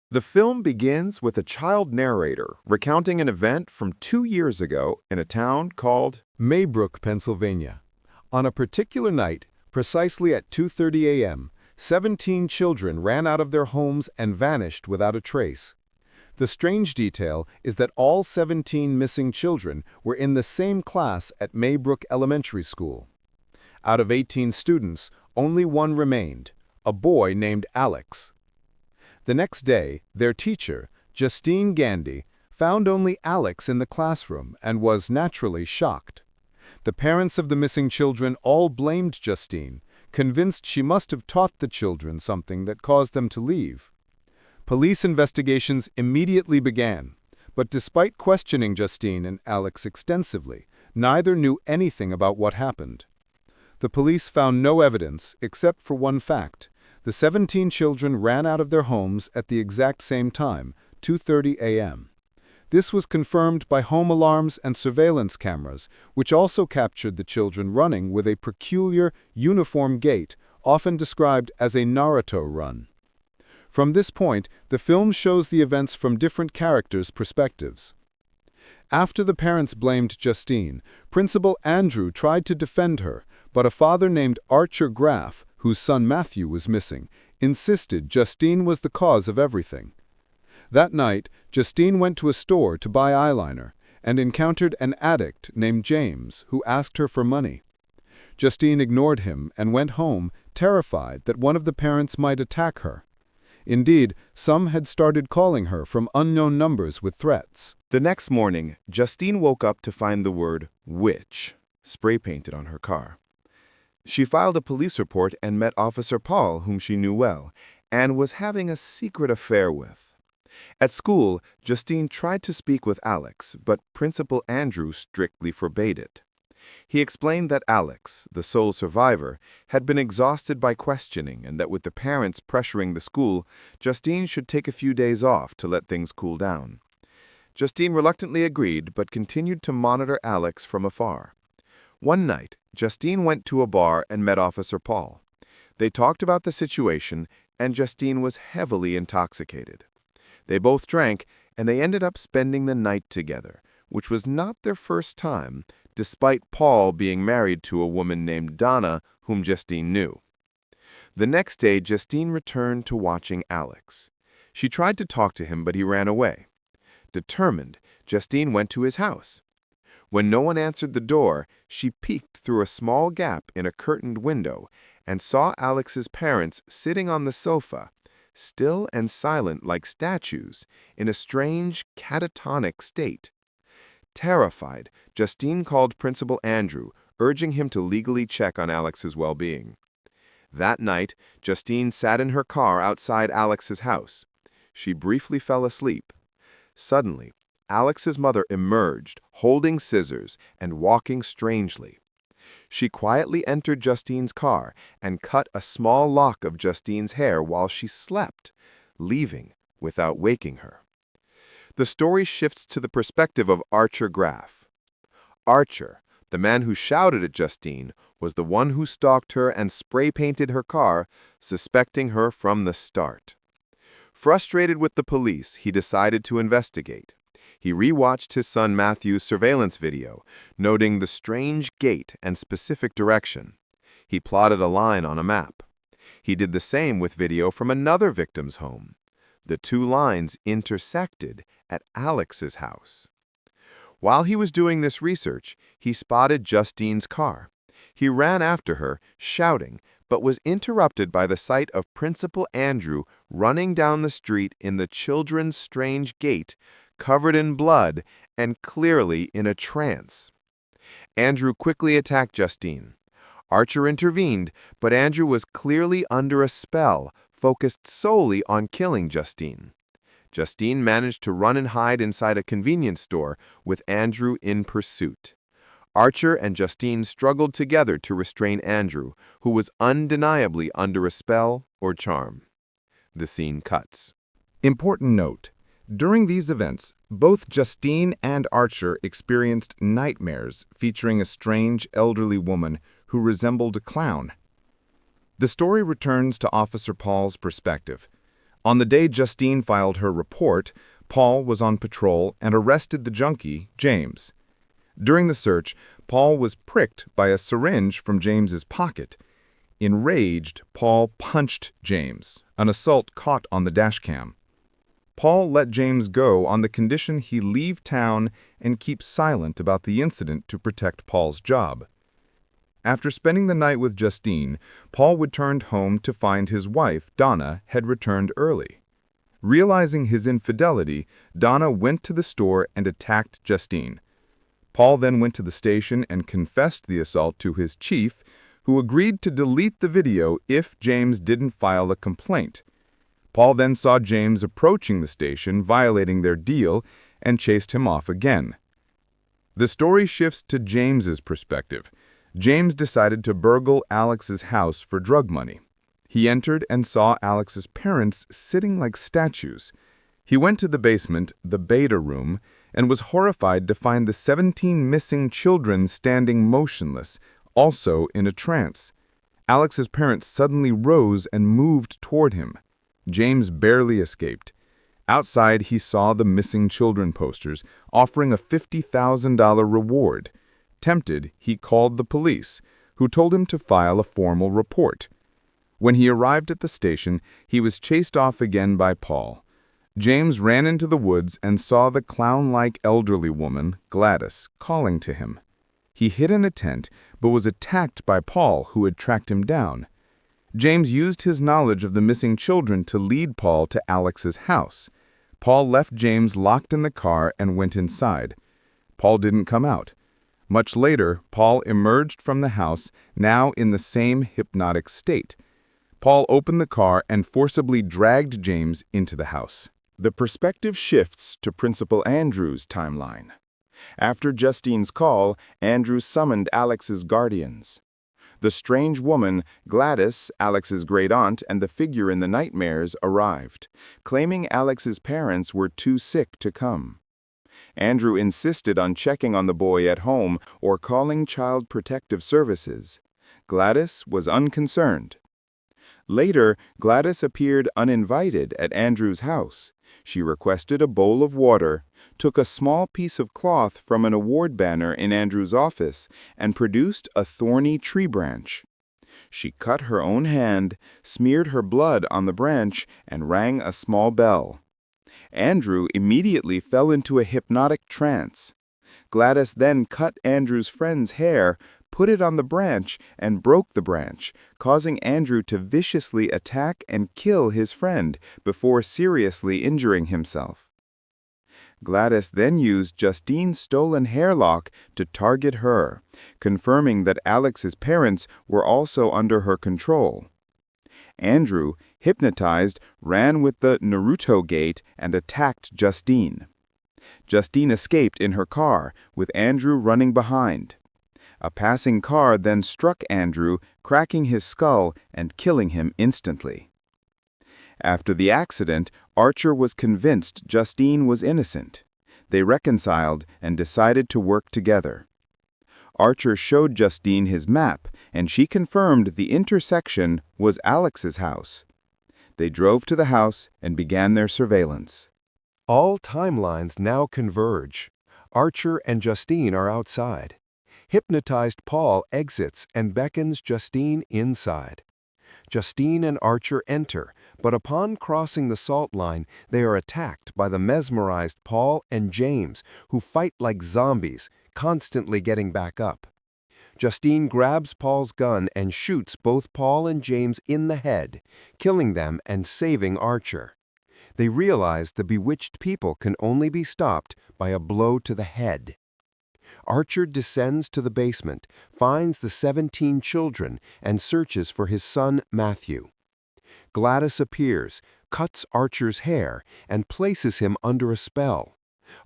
The film begins with a child narrator recounting an event from 2 years ago in a town called Maybrook, Pennsylvania. On a particular night, precisely at 2:30 a.m., 17 children ran out of their homes and vanished without a trace. The strange detail is that all 17 missing children were in the same class at Maybrook Elementary School. Out of 18 students, only one remained, a boy named Alex. The next day, their teacher, Justine Gandy, found only Alex in the classroom and was naturally shocked. The parents of the missing children all blamed Justine, convinced she must have taught the children something that caused them to leave. Police investigations immediately began, but despite questioning Justine and Alex extensively, neither knew anything about what happened. The police found no evidence except for one fact. The 17 children ran out of their homes at the exact same time, 2:30 a.m. This was confirmed by home alarms and surveillance cameras, which also captured the children running with a peculiar, uniform gait, often described as a Naruto run. From this point, the film shows the events from different characters' perspectives. After the parents blamed Justine, Principal Andrew tried to defend her, but a father named Archer Graff, whose son Matthew was missing, insisted Justine was the cause of everything. That night, Justine went to a store to buy eyeliner and encountered an addict named James who asked her for money. Justine ignored him and went home, terrified that one of the parents might attack her. Indeed, some had started calling her from unknown numbers with threats. The next morning, Justine woke up to find the word witch spray-painted on her car. She filed a police report and met Officer Paul, whom she knew well, and was having a secret affair with. At school, Justine tried to speak with Alex, but Principal Andrew strictly forbade it. He explained that Alex, the sole survivor, had been exhausted by questioning and that with the parents pressuring the school, Justine should take a few days off to let things cool down. Justine reluctantly agreed but continued to monitor Alex from afar. One night, Justine went to a bar and met Officer Paul. They talked about the situation, and Justine was heavily intoxicated. They both drank, and they ended up spending the night together, which was not their first time, despite Paul being married to a woman named Donna, whom Justine knew. The next day, Justine returned to watching Alex. She tried to talk to him, but he ran away. Determined, Justine went to his house. When no one answered the door, she peeked through a small gap in a curtained window and saw Alex's parents sitting on the sofa, still and silent like statues, in a strange, catatonic state. Terrified, Justine called Principal Andrew, urging him to legally check on Alex's well-being. That night, Justine sat in her car outside Alex's house. She briefly fell asleep. Suddenly, Alex's mother emerged, holding scissors and walking strangely. She quietly entered Justine's car and cut a small lock of Justine's hair while she slept, leaving without waking her. The story shifts to the perspective of Archer Graff. Archer, the man who shouted at Justine, was the one who stalked her and spray-painted her car, suspecting her from the start. Frustrated with the police, he decided to investigate. He rewatched his son Matthew's surveillance video, noting the strange gait and specific direction. He plotted a line on a map. He did the same with video from another victim's home. The two lines intersected at Alex's house. While he was doing this research, he spotted Justine's car. He ran after her, shouting, but was interrupted by the sight of Principal Andrew running down the street in the children's strange gait, covered in blood and clearly in a trance. Andrew quickly attacked Justine. Archer intervened, but Andrew was clearly under a spell, focused solely on killing Justine. Justine managed to run and hide inside a convenience store with Andrew in pursuit. Archer and Justine struggled together to restrain Andrew, who was undeniably under a spell or charm. The scene cuts. Important note: during these events, both Justine and Archer experienced nightmares featuring a strange elderly woman who resembled a clown. The story returns to Officer Paul's perspective. On the day Justine filed her report, Paul was on patrol and arrested the junkie, James. During the search, Paul was pricked by a syringe from James's pocket. Enraged, Paul punched James, an assault caught on the dashcam. Paul let James go on the condition he leave town and keep silent about the incident to protect Paul's job. After spending the night with Justine, Paul returned home to find his wife, Donna, had returned early. Realizing his infidelity, Donna went to the store and attacked Justine. Paul then went to the station and confessed the assault to his chief, who agreed to delete the video if James didn't file a complaint. Paul then saw James approaching the station, violating their deal, and chased him off again. The story shifts to James's perspective. James decided to burgle Alex's house for drug money. He entered and saw Alex's parents sitting like statues. He went to the basement, the beta room, and was horrified to find the 17 missing children standing motionless, also in a trance. Alex's parents suddenly rose and moved toward him. James barely escaped. Outside, he saw the missing children posters, offering a $50,000 reward. Tempted, he called the police, who told him to file a formal report. When he arrived at the station, he was chased off again by Paul. James ran into the woods and saw the clown-like elderly woman, Gladys, calling to him. He hid in a tent, but was attacked by Paul, who had tracked him down. James used his knowledge of the missing children to lead Paul to Alex's house. Paul left James locked in the car and went inside. Paul didn't come out. Much later, Paul emerged from the house, now in the same hypnotic state. Paul opened the car and forcibly dragged James into the house. The perspective shifts to Principal Andrew's timeline. After Justine's call, Andrew summoned Alex's guardians. The strange woman, Gladys, Alex's great-aunt, and the figure in the nightmares arrived, claiming Alex's parents were too sick to come. Andrew insisted on checking on the boy at home or calling Child Protective Services. Gladys was unconcerned. Later, Gladys appeared uninvited at Andrew's house. She requested a bowl of water, took a small piece of cloth from an award banner in Andrew's office, and produced a thorny tree branch. She cut her own hand, smeared her blood on the branch, and rang a small bell. Andrew immediately fell into a hypnotic trance. Gladys then cut Andrew's friend's hair, put it on the branch, and broke the branch, causing Andrew to viciously attack and kill his friend before seriously injuring himself. Gladys then used Justine's stolen hair lock to target her, confirming that Alex's parents were also under her control. Andrew, hypnotized, ran with the Naruto gait and attacked Justine. Justine escaped in her car, with Andrew running behind. A passing car then struck Andrew, cracking his skull and killing him instantly. After the accident, Archer was convinced Justine was innocent. They reconciled and decided to work together. Archer showed Justine his map, and she confirmed the intersection was Alex's house. They drove to the house and began their surveillance. All timelines now converge. Archer and Justine are outside. Hypnotized Paul exits and beckons Justine inside. Justine and Archer enter, but upon crossing the salt line, they are attacked by the mesmerized Paul and James, who fight like zombies, constantly getting back up. Justine grabs Paul's gun and shoots both Paul and James in the head, killing them and saving Archer. They realize the bewitched people can only be stopped by a blow to the head. Archer descends to the basement, finds the 17 children, and searches for his son Matthew. Gladys appears, cuts Archer's hair, and places him under a spell.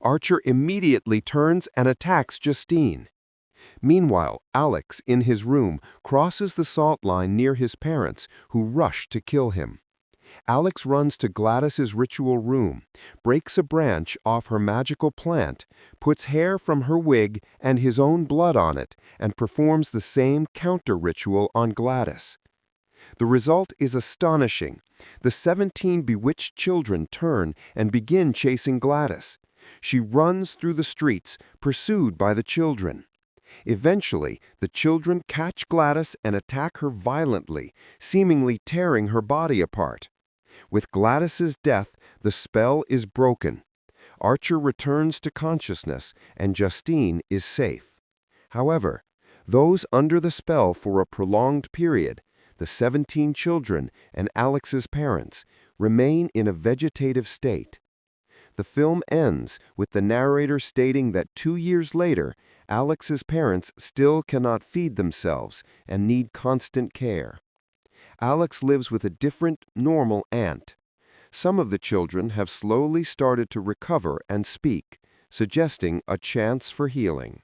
Archer immediately turns and attacks Justine. Meanwhile, Alex, in his room, crosses the salt line near his parents, who rush to kill him. Alex runs to Gladys's ritual room, breaks a branch off her magical plant, puts hair from her wig and his own blood on it, and performs the same counter-ritual on Gladys. The result is astonishing. The 17 bewitched children turn and begin chasing Gladys. She runs through the streets, pursued by the children. Eventually, the children catch Gladys and attack her violently, seemingly tearing her body apart. With Gladys's death, the spell is broken. Archer returns to consciousness, and Justine is safe. However, those under the spell for a prolonged period, the 17 children and Alex's parents, remain in a vegetative state. The film ends with the narrator stating that 2 years later, Alex's parents still cannot feed themselves and need constant care. Alex lives with a different, normal aunt. Some of the children have slowly started to recover and speak, suggesting a chance for healing.